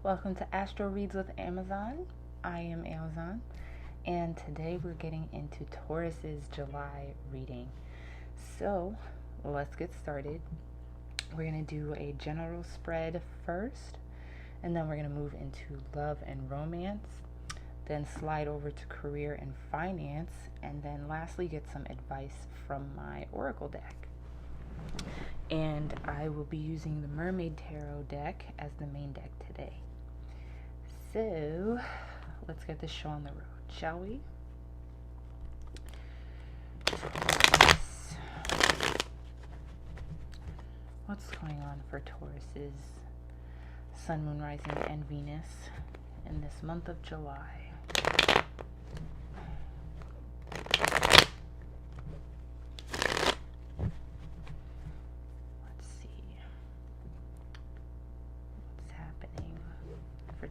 Welcome to Astro Reads with AMZN. I am AMZN, and today we're getting into Taurus's July reading. So let's get started. We're going to do a general spread first, and then we're going to move into love and romance, then slide over to career and finance, and then lastly get some advice from my oracle deck. And I will be using the Mermaid Tarot deck as the main deck today. So, let's get this show on the road, shall we? What's going on for Taurus's Sun, Moon, Rising, and Venus in this month of July?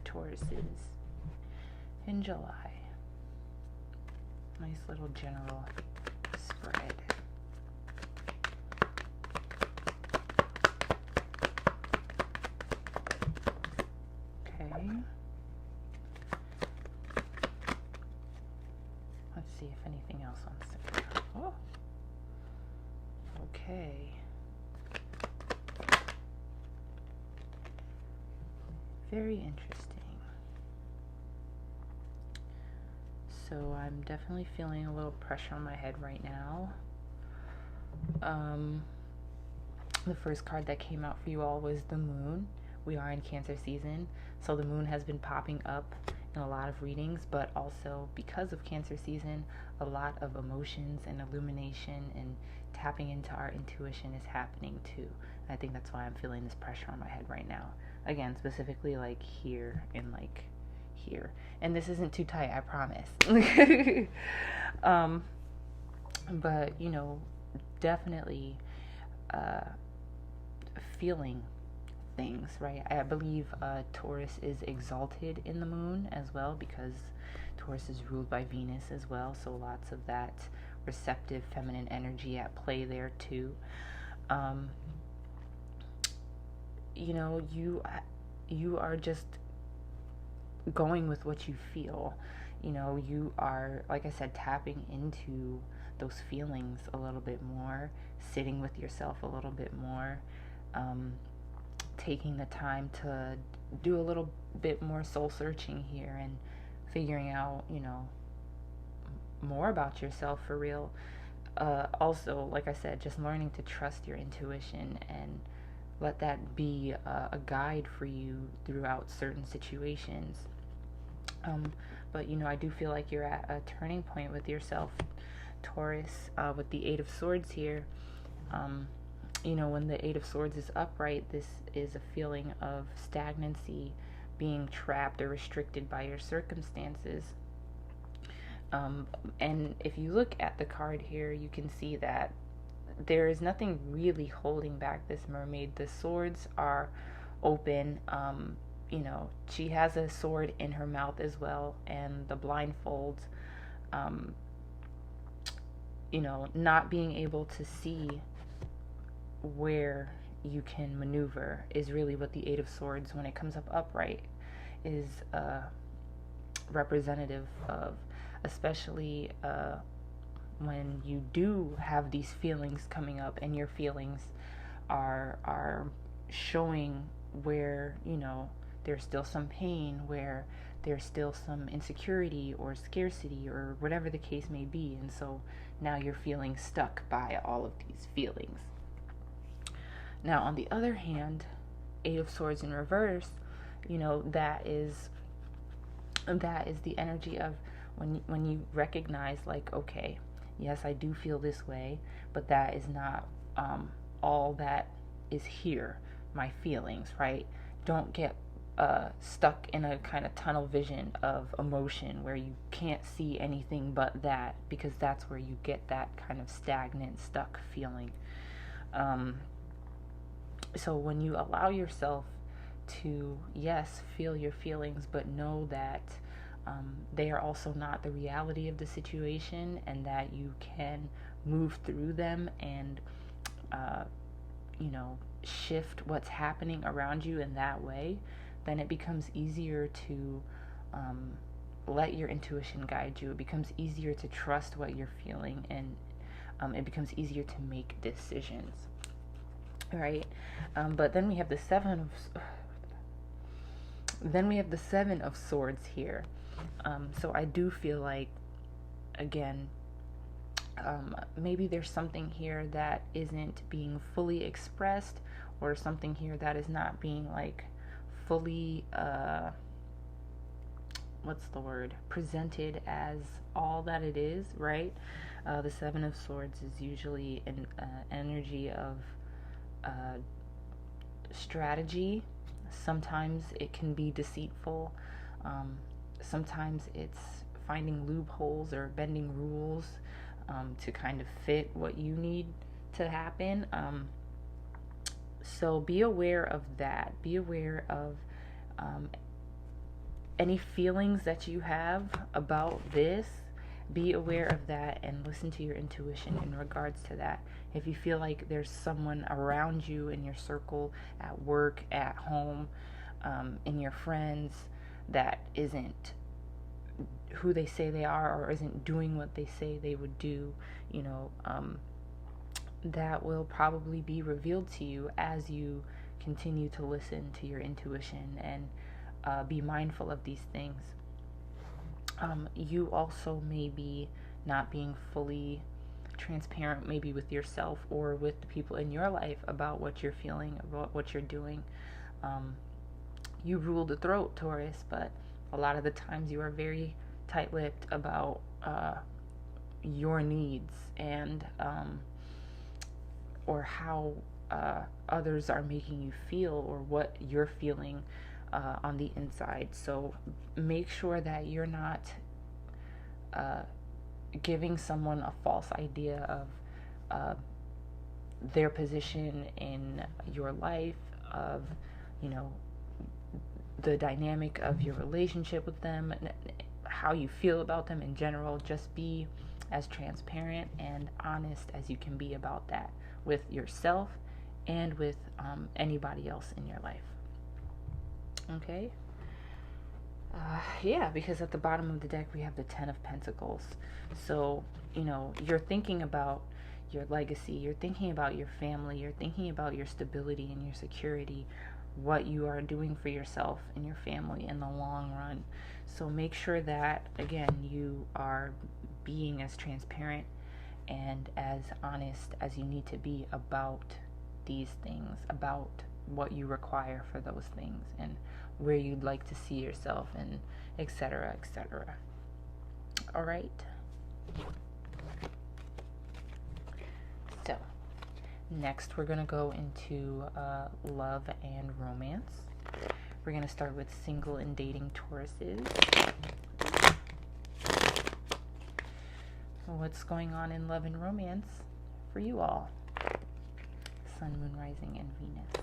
Tauruses in July. Nice little general spread. Okay. Let's see if anything else wants to come. Oh. Okay. Very interesting. So I'm definitely feeling a little pressure on my head right now. The first card that came out for you all was the moon. We are in Cancer season, so the moon has been popping up in a lot of readings, but also because of Cancer season, a lot of emotions and illumination and tapping into our intuition is happening too. And I think that's why I'm feeling this pressure on my head right now. Again, specifically like here and like here. And this isn't too tight, I promise. But, you know, definitely feeling things, right? I believe Taurus is exalted in the moon as well, because Taurus is ruled by Venus as well, so lots of that receptive feminine energy at play there too. You know, you are just going with what you feel. You know, you are, like I said, tapping into those feelings a little bit more, sitting with yourself a little bit more, taking the time to do a little bit more soul searching here and figuring out, you know, more about yourself for real. Also, like I said, just learning to trust your intuition and let that be a guide for you throughout certain situations. But, you know, I do feel like you're at a turning point with yourself, Taurus, with the Eight of Swords here. You know, when the Eight of Swords is upright, this is a feeling of stagnancy, being trapped or restricted by your circumstances. And if you look at the card here, you can see that there is nothing really holding back this mermaid. The swords are open. You know, she has a sword in her mouth as well, and the blindfolds, you know, not being able to see where you can maneuver is really what the Eight of Swords, when it comes up upright, is representative of, especially when you do have these feelings coming up and your feelings are showing where, you know, there's still some pain, where there's still some insecurity or scarcity or whatever the case may be. And so now you're feeling stuck by all of these feelings. Now, on the other hand, Eight of Swords in reverse, you know, that is the energy of when you recognize, like, okay, yes, I do feel this way, but that is not all that is here, my feelings, right? Don't get stuck in a kind of tunnel vision of emotion where you can't see anything but that, because that's where you get that kind of stagnant, stuck feeling. So when you allow yourself to, yes, feel your feelings, but know that they are also not the reality of the situation, and that you can move through them and, you know, shift what's happening around you in that way, then it becomes easier to let your intuition guide you. It becomes easier to trust what you're feeling, and it becomes easier to make decisions. All right, but then we have the Seven of Swords here. So I do feel like, again, maybe there's something here that isn't being fully expressed, or something here that is not being like fully presented as all that it is, right? The Seven of Swords is usually an energy of strategy. Sometimes it can be deceitful. Sometimes it's finding loopholes or bending rules to kind of fit what you need to happen. So be aware of that. Be aware of any feelings that you have about this. Be aware of that and listen to your intuition in regards to that. If you feel like there's someone around you in your circle, at work, at home, in your friends, that isn't who they say they are, or isn't doing what they say they would do, that will probably be revealed to you as you continue to listen to your intuition and be mindful of these things. You also may be not being fully transparent, maybe with yourself or with the people in your life, about what you're feeling, about what you're doing. You rule the throat, Taurus, but a lot of the times you are very tight-lipped about your needs and or how others are making you feel, or what you're feeling on the inside. So make sure that you're not giving someone a false idea of their position in your life, of the dynamic of your relationship with them, how you feel about them in general. Just be as transparent and honest as you can be about that with yourself and with anybody else in your life. Okay? Because at the bottom of the deck we have the Ten of Pentacles. So, you're thinking about your legacy, you're thinking about your family, you're thinking about your stability and your security, what you are doing for yourself and your family in the long run. So make sure that, again, you are being as transparent and as honest as you need to be about these things, about what you require for those things, and where you'd like to see yourself, and etc., etc. All right. So next we're going to go into love and romance. We're going to start with single and dating Tauruses. What's going on in love and romance for you all? Sun, Moon, Rising, and Venus.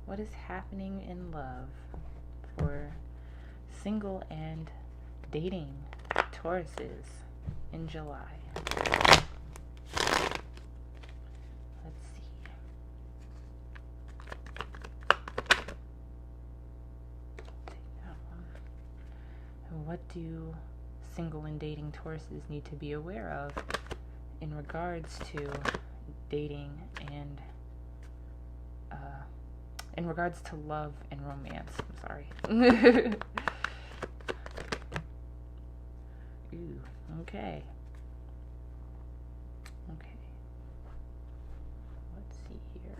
What is happening in love for single and dating Tauruses in July? Let's see. Take that one. And what do single and dating Tauruses need to be aware of in regards to dating and in regards to love and romance? I'm sorry. Ooh, okay. Let's see here.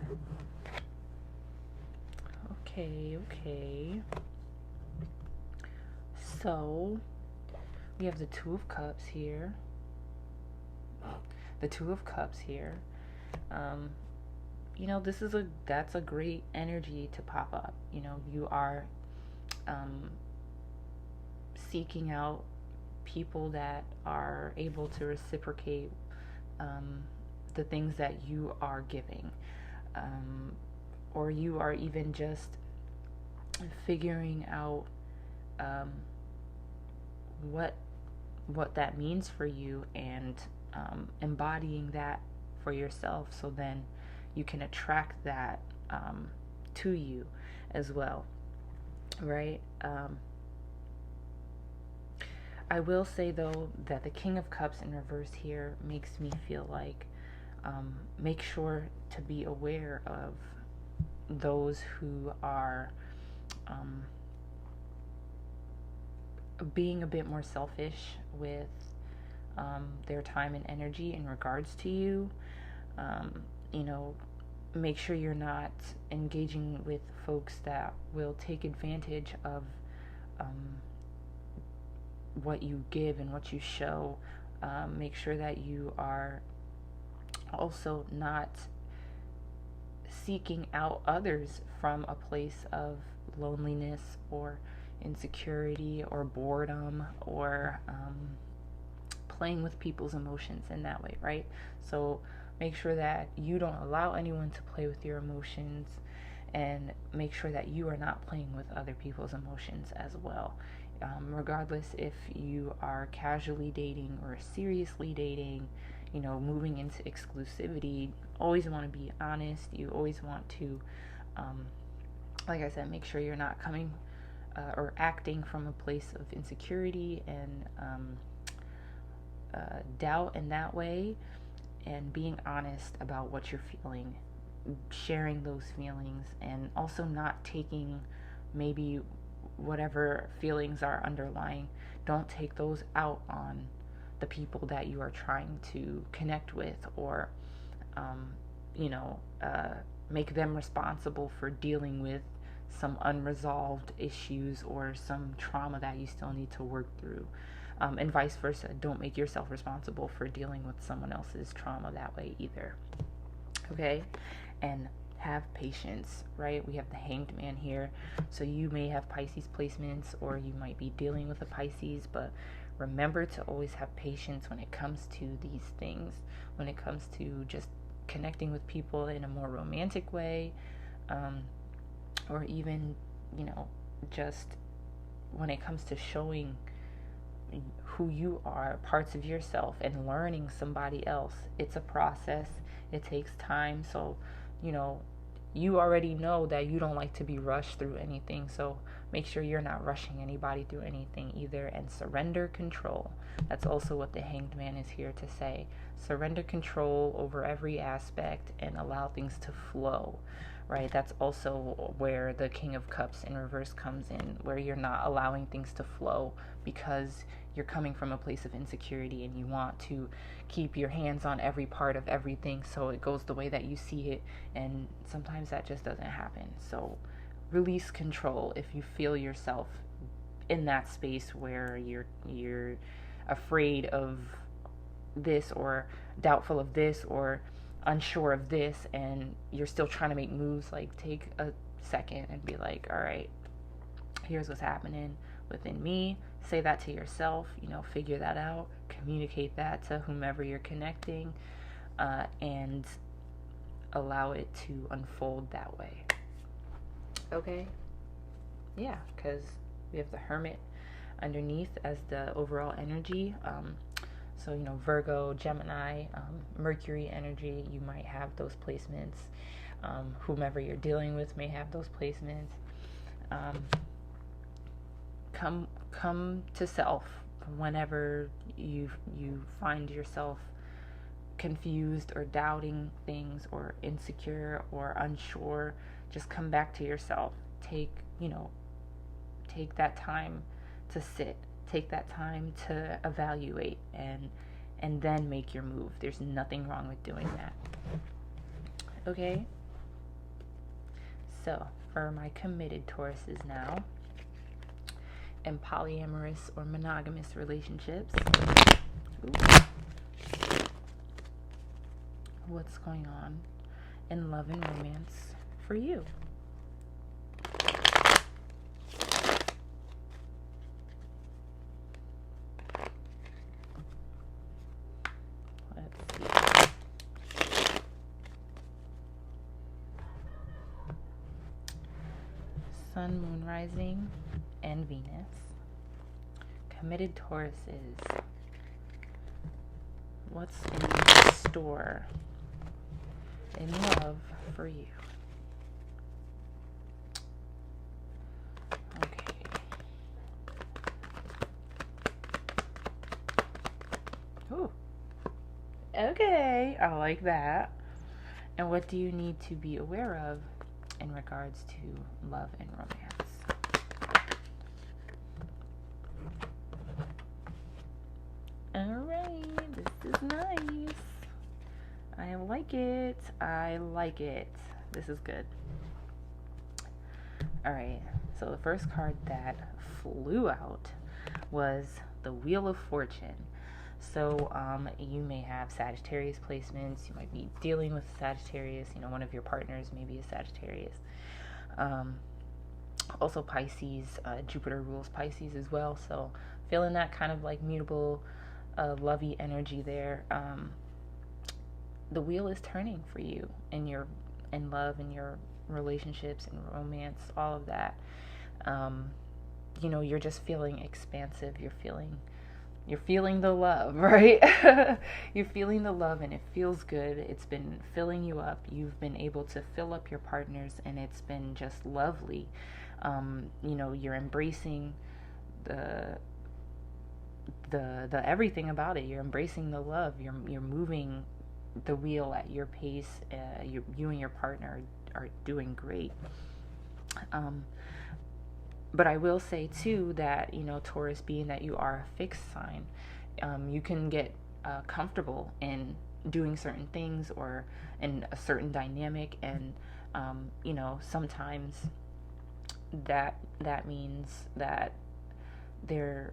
Okay. So, we have the Two of Cups here. That's a great energy to pop up. You are seeking out people that are able to reciprocate the things that you are giving, or you are even just figuring out what that means for you, and embodying that for yourself, so then you can attract that to you as well, right? I will say though that the King of Cups in reverse here makes me feel like make sure to be aware of those who are being a bit more selfish with their time and energy in regards to you. You know, make sure you're not engaging with folks that will take advantage of what you give and what you show. Make sure that you are also not seeking out others from a place of loneliness or insecurity or boredom, or playing with people's emotions in that way, right? So make sure that you don't allow anyone to play with your emotions, and make sure that you are not playing with other people's emotions as well. Regardless if you are casually dating or seriously dating, you know, moving into exclusivity, always want to be honest. You always want to, like I said, make sure you're not coming or acting from a place of insecurity and doubt in that way, and being honest about what you're feeling, sharing those feelings, and also not taking maybe whatever feelings are underlying, don't take those out on the people that you are trying to connect with, or make them responsible for dealing with some unresolved issues or some trauma that you still need to work through, and vice versa. Don't make yourself responsible for dealing with someone else's trauma that way either. Okay? And have patience, right? We have the Hanged Man here. So you may have Pisces placements, or you might be dealing with a Pisces, but remember to always have patience when it comes to these things, when it comes to just connecting with people in a more romantic way, or even, just when it comes to showing who you are, parts of yourself, and learning somebody else. It's a process. It takes time. So, you already know that you don't like to be rushed through anything. So make sure you're not rushing anybody through anything either. And surrender control. That's also what the Hanged Man is here to say. Surrender control over every aspect and allow things to flow, right? That's also where the King of Cups in reverse comes in, where you're not allowing things to flow because you're coming from a place of insecurity and you want to keep your hands on every part of everything so it goes the way that you see it, and sometimes that just doesn't happen. So release control if you feel yourself in that space where you're afraid of this, or doubtful of this, or unsure of this, and you're still trying to make moves. Like, take a second and be like, all right, here's what's happening within me. Say that to yourself, figure that out, communicate that to whomever you're connecting, and allow it to unfold that way. Okay? Yeah, because we have the Hermit underneath as the overall energy. So, Virgo, Gemini, Mercury energy, you might have those placements. Whomever you're dealing with may have those placements. Come to self whenever you find yourself confused or doubting things, or insecure or unsure. Just come back to yourself. Take that time to sit. Take that time to evaluate, and then make your move. There's nothing wrong with doing that. Okay? So, for my committed Tauruses now, in polyamorous or monogamous relationships, what's going on in love and romance for you? Sun, Moon, Rising, and Venus. Committed Tauruses. What's in store in love for you? Okay. Ooh. Okay, I like that. And what do you need to be aware of in regards to love and romance? Alright, this is nice. I like it. I like it. This is good. Alright, so the first card that flew out was the Wheel of Fortune. So you may have Sagittarius placements. You might be dealing with Sagittarius. You know, one of your partners may be a Sagittarius. Also Pisces. Jupiter rules Pisces as well. So feeling that kind of like mutable, lovey energy there. The wheel is turning for you in love, in your relationships and romance, all of that. You know, you're just feeling expansive. You're feeling the love, right? You're feeling the love, and it feels good. It's been filling you up. You've been able to fill up your partners, and it's been just lovely. You know, you're embracing the everything about it. You're embracing the love. You're moving the wheel at your pace. You and your partner are doing great. But I will say, too, that, you know, Taurus, being that you are a fixed sign, you can get comfortable in doing certain things or in a certain dynamic. And, you know, sometimes that means that there's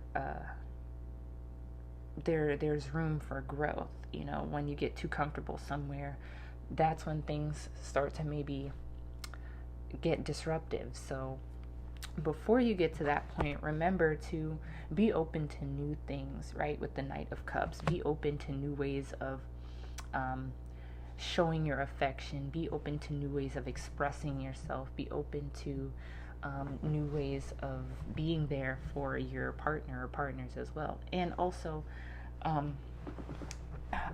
room for growth. You know, when you get too comfortable somewhere, that's when things start to maybe get disruptive. So before you get to that point, remember to be open to new things, right? With the Knight of Cups, be open to new ways of showing your affection. Be open to new ways of expressing yourself. Be open to new ways of being there for your partner or partners as well. And also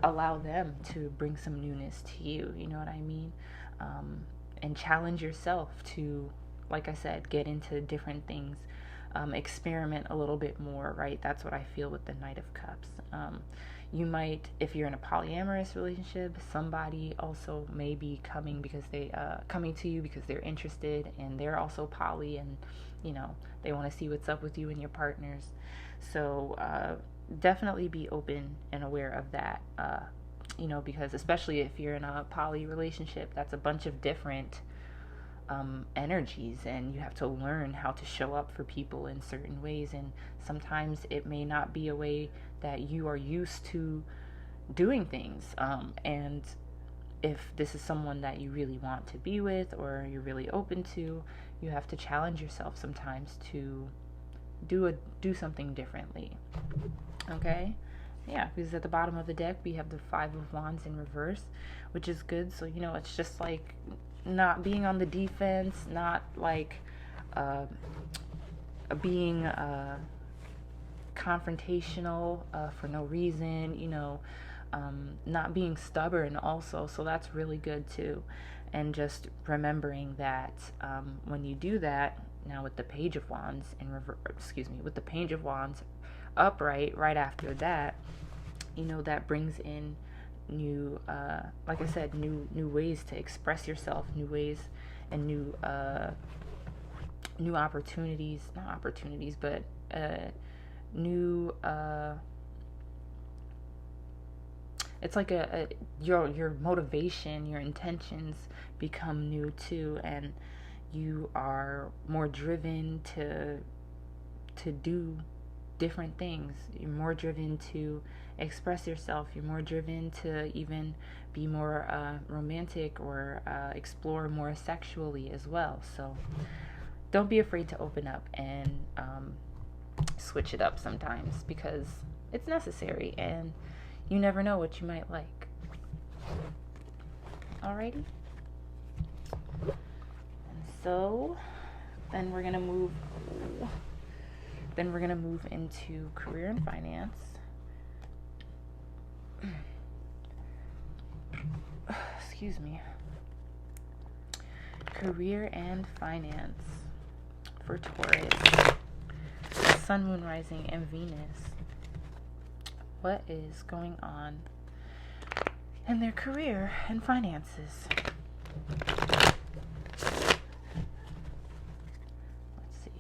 allow them to bring some newness to you. You know what I mean? And challenge yourself to, like I said, get into different things, experiment a little bit more, right? That's what I feel with the Knight of Cups. You might, if you're in a polyamorous relationship, somebody also may be coming to you because they're interested and they're also poly, and, you know, they want to see what's up with you and your partners. So definitely be open and aware of that, you know, because especially if you're in a poly relationship, that's a bunch of different energies, and you have to learn how to show up for people in certain ways, and sometimes it may not be a way that you are used to doing things, and if this is someone that you really want to be with or you're really open to, you have to challenge yourself sometimes to do something differently. Okay? Yeah, because at the bottom of the deck we have the Five of Wands in reverse, which is good. So, you know, it's just like not being on the defense, not like being confrontational for no reason, you know, not being stubborn also. So that's really good too. And just remembering that when you do that, now with the Page of Wands with the Page of Wands upright right after that, you know, that brings in new, like I said, new ways to express yourself, new ways and new opportunities, not opportunities, but new, it's like your motivation, your intentions become new too, and you are more driven to do different things. You're more driven to express yourself. You're more driven to even be more romantic or explore more sexually as well. So don't be afraid to open up and switch it up sometimes, because it's necessary and you never know what you might like. Alrighty. And so Then we're gonna move. Then we're gonna move into career and finance. Excuse me. Career and finance for Taurus. Sun, Moon, Rising, and Venus. What is going on in their career and finances? Let's see.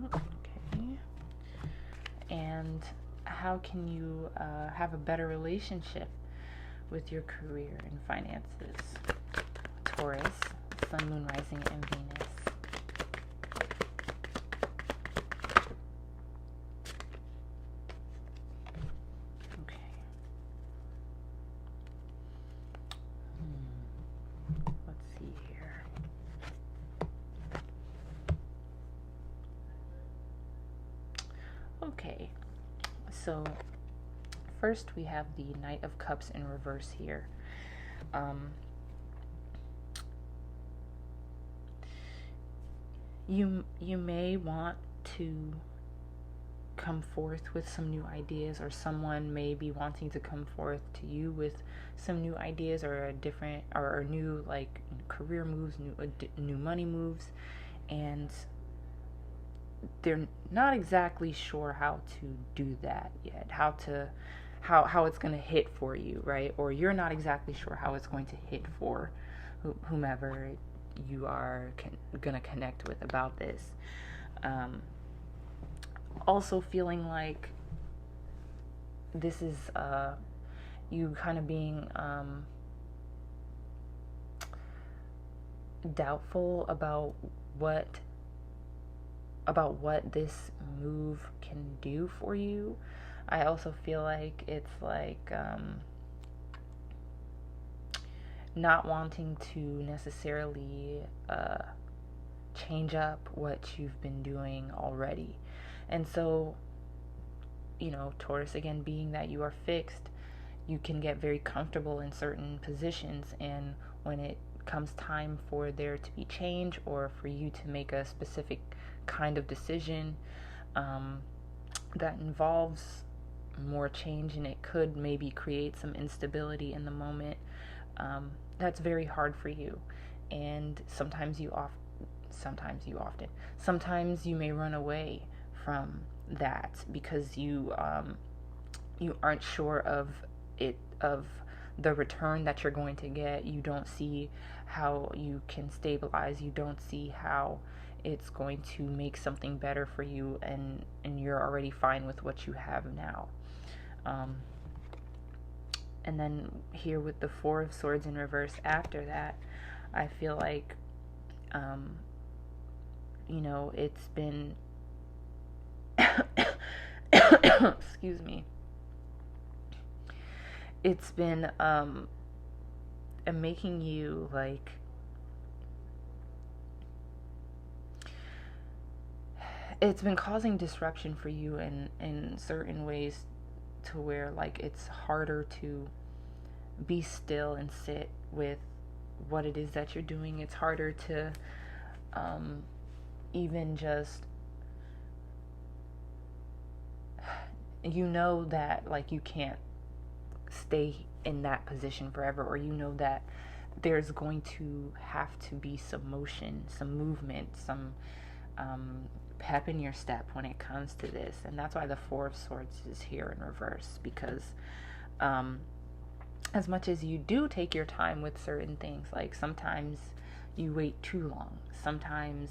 Okay. And how can you have a better relationship with your career and finances? Taurus, Sun, Moon, Rising, and Venus. Okay. Let's see here. Okay. So first we have the Knight of Cups in reverse here. You may want to come forth with some new ideas, or someone may be wanting to come forth to you with some new ideas, or a different or new like career moves, new money moves, and they're not exactly sure how to do that yet, how it's going to hit for you, right? Or you're not exactly sure how it's going to hit for whomever you are going to connect with about this. Also feeling like this is you kind of being doubtful about what this move can do for you. I also feel like it's like not wanting to necessarily change up what you've been doing already. And so, you know, Taurus, again, being that you are fixed, you can get very comfortable in certain positions, and when it comes time for there to be change, or for you to make a specific kind of decision that involves more change, and it could maybe create some instability in the moment, that's very hard for you. And sometimes you may run away from that because you aren't sure of the return that you're going to get. You don't see how you can stabilize. You don't see how it's going to make something better for you, and you're already fine with what you have now. And then here with the Four of Swords in reverse after that, I feel like you know, it's been excuse me, it's been making you like it's been causing disruption for you in certain ways, to where like it's harder to be still and sit with what it is that you're doing. It's harder to even just, you know, that like you can't stay in that position forever, or you know that there's going to have to be some motion, some movement, some pep in your step when it comes to this. And that's why the Four of Swords is here in reverse, because as much as you do take your time with certain things, like sometimes you wait too long, sometimes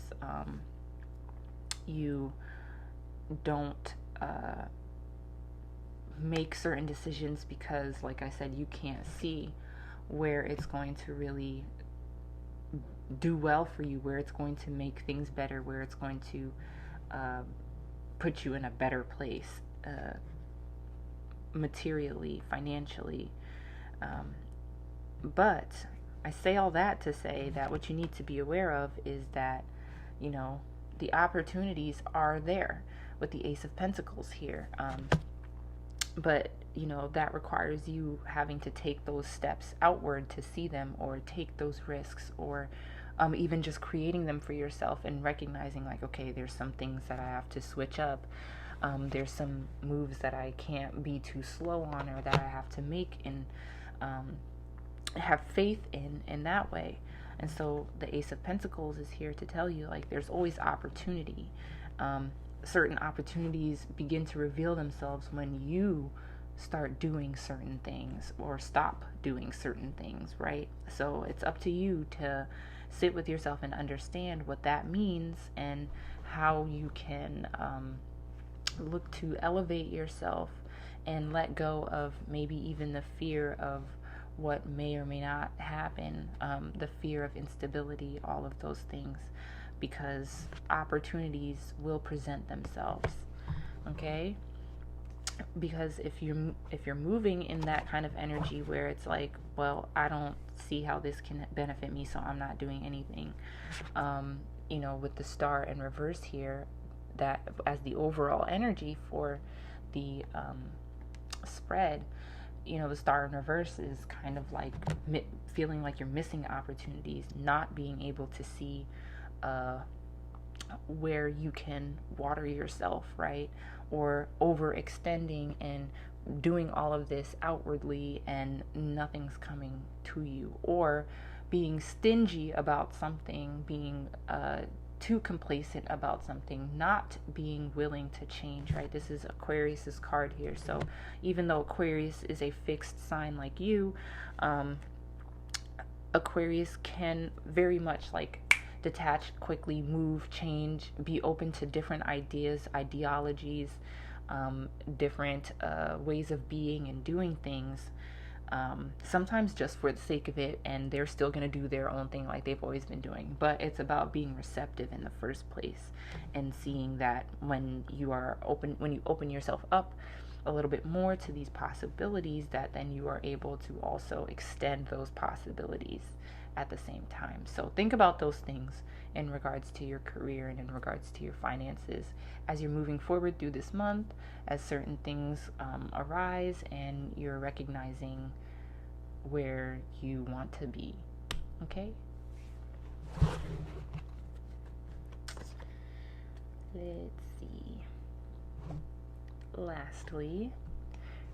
you don't make certain decisions because, like I said, you can't see where it's going to really do well for you, where it's going to make things better, where it's going to put you in a better place materially, financially. But I say all that to say that what you need to be aware of is that, you know, the opportunities are there, with the Ace of Pentacles here. But that requires you having to take those steps outward to see them, or take those risks, or even just creating them for yourself and recognizing, like, okay, there's some things that I have to switch up. There's some moves that I can't be too slow on, or that I have to make and have faith in that way. And so the Ace of Pentacles is here to tell you, like, there's always opportunity. Certain opportunities begin to reveal themselves when you start doing certain things or stop doing certain things, right? So it's up to you to sit with yourself and understand what that means, and how you can look to elevate yourself and let go of maybe even the fear of what may or may not happen, the fear of instability, all of those things, because opportunities will present themselves. Okay? Because if you're moving in that kind of energy where it's like, well, I don't see how this can benefit me, so I'm not doing anything. With the Star in reverse here, that as the overall energy for the spread, the Star in reverse is kind of like feeling like you're missing opportunities, not being able to see where you can water yourself, right? Or overextending and doing all of this outwardly and nothing's coming to you, or being stingy about something, being too complacent about something, not being willing to change, right? This is Aquarius's card here. So even though Aquarius is a fixed sign like you, Aquarius can very much like detach quickly, move, change, be open to different ideas, ideologies, different ways of being and doing things, sometimes just for the sake of it, and they're still going to do their own thing like they've always been doing. But it's about being receptive in the first place, and seeing that when you open yourself up a little bit more to these possibilities, that then you are able to also extend those possibilities at the same time. So think about those things in regards to your career and in regards to your finances as you're moving forward through this month, as certain things arise and you're recognizing where you want to be. Okay? Let's see. Lastly,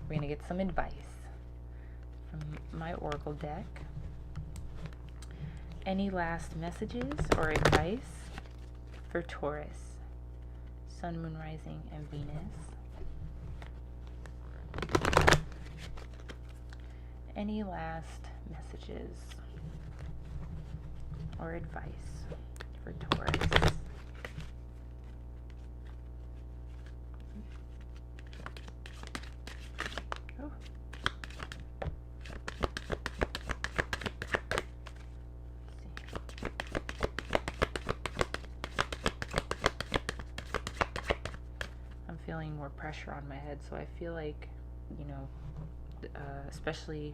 we're going to get some advice from my Oracle deck. Any last messages or advice for Taurus, Sun, Moon, Rising, and Venus? Any last messages or advice for Taurus? Oh. I'm feeling more pressure on my head, so I feel like, especially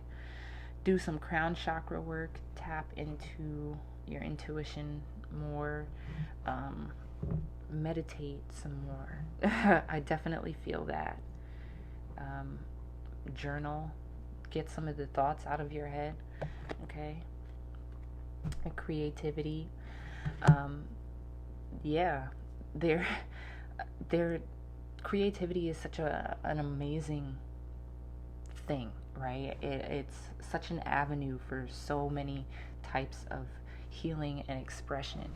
do some crown chakra work, tap into your intuition more, meditate some more. I definitely feel that. Journal, get some of the thoughts out of your head, okay? And creativity. Their creativity is such an amazing thing, right? It's such an avenue for so many types of healing and expression.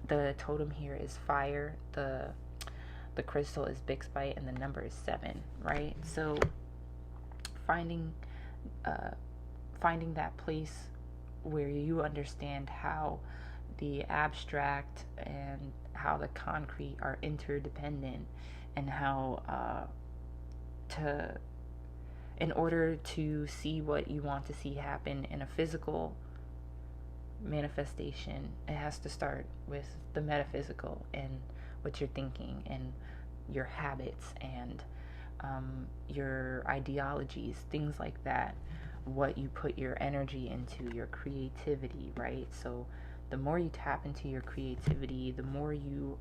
The totem here is fire, the crystal is Bixbite, and the number is 7, right? So finding that place where you understand how the abstract and how the concrete are interdependent, and how in order to see what you want to see happen in a physical manifestation, it has to start with the metaphysical and what you're thinking and your habits and your ideologies, things like that, what you put your energy into, your creativity, right? So the more you tap into your creativity, the more you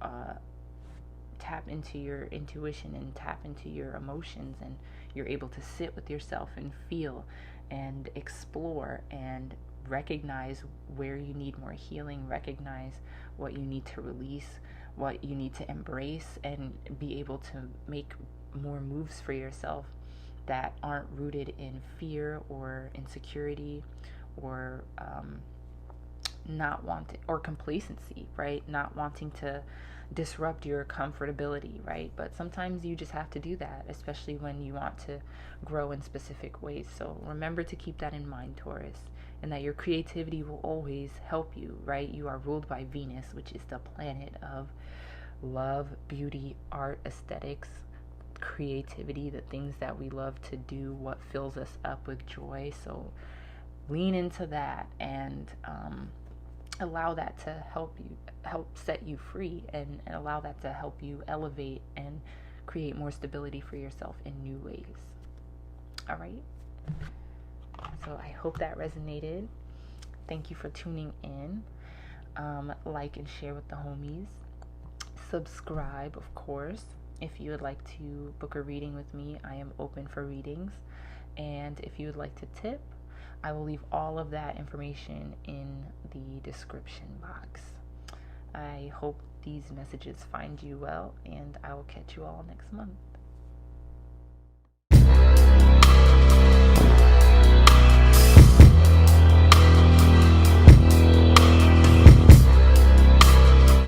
tap into your intuition and tap into your emotions, and you're able to sit with yourself and feel and explore and recognize where you need more healing, recognize what you need to release, what you need to embrace, and be able to make more moves for yourself that aren't rooted in fear or insecurity or not wanting, or complacency, right? Not wanting to disrupt your comfortability, right? But sometimes you just have to do that, especially when you want to grow in specific ways. So remember to keep that in mind, Taurus, and that your creativity will always help you, right? You are ruled by Venus, which is the planet of love, beauty, art, aesthetics, creativity, the things that we love to do, what fills us up with joy. So lean into that and allow that to help set you free, and allow that to help you elevate and create more stability for yourself in new ways. All right. So I hope that resonated. Thank you for tuning in. Like and share with the homies. Subscribe, of course. If you would like to book a reading with me, I am open for readings. And if you would like to tip, I will leave all of that information in the description box. I hope these messages find you well, and I will catch you all next month.